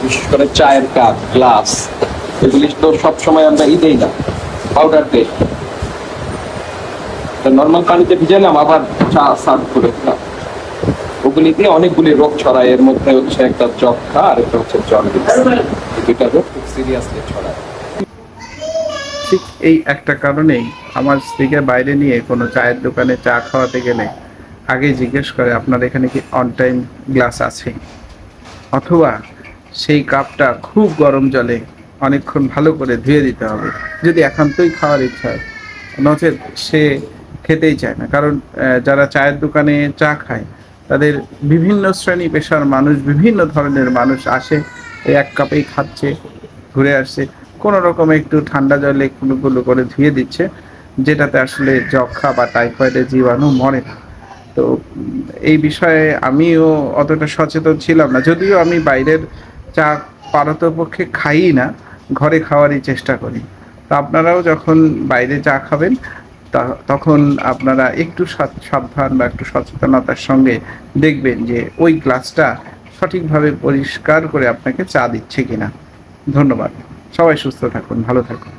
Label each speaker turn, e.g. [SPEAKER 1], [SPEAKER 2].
[SPEAKER 1] বিশেষ করে চায়ের কাপ, গ্লাস, এগুলি তো সবসময় আমরা দেই না, পাউডার দেই। নর্মাল পানিতে ভিজালাম, আবার চা সার্ভ করে দিলাম, ওগুলি দিয়ে অনেকগুলি রোগ ছড়ায়। এর মধ্যে হচ্ছে একটা যক্ষা আর একটা হচ্ছে জন্ডিস, দুইটা রোগ খুব সিরিয়াসলি ছড়ায়।
[SPEAKER 2] ঠিক এই একটা কারণেই আমার স্ত্রীকে বাইরে নিয়ে কোনো চায়ের দোকানে চা খাওয়াতে গেলে আগে জিজ্ঞেস করে আপনার এখানে কি অন টাইম গ্লাস আছে, অথবা সেই কাপটা খুব গরম জলে অনেকক্ষণ ভালো করে ধুয়ে দিতে হবে যদি একান্তই খাওয়ার ইচ্ছা হয়। নচেত সে খেতেই চায় না। কারণ যারা চায়ের দোকানে চা খায় তাদের বিভিন্ন শ্রেণী পেশার মানুষ, বিভিন্ন ধরনের মানুষ আসে, এই এক কাপেই খাচ্ছে, ঘুরে আসছে, কোনো রকমে একটু ঠান্ডা জলে কুলুকুলু করে ধুয়ে দিচ্ছে, যেটাতে আসলে যক্ষা বা টাইফয়েডের জীবাণু মরে না। তো এই বিষয়ে আমিও অতটা সচেতন ছিলাম না, যদিও আমি বাইরের চা পারতপক্ষে খাই না, ঘরে খাওয়ারই চেষ্টা করি। তো আপনারাও যখন বাইরে চা খাবেন তখন আপনারা একটু সাবধান বা একটু সচেতনতার সঙ্গে দেখবেন যে ওই গ্লাসটা সঠিকভাবে পরিষ্কার করে আপনাকে চা দিচ্ছে কিনা। ধন্যবাদ। সবাই সুস্থ থাকুন, ভালো থাকুন।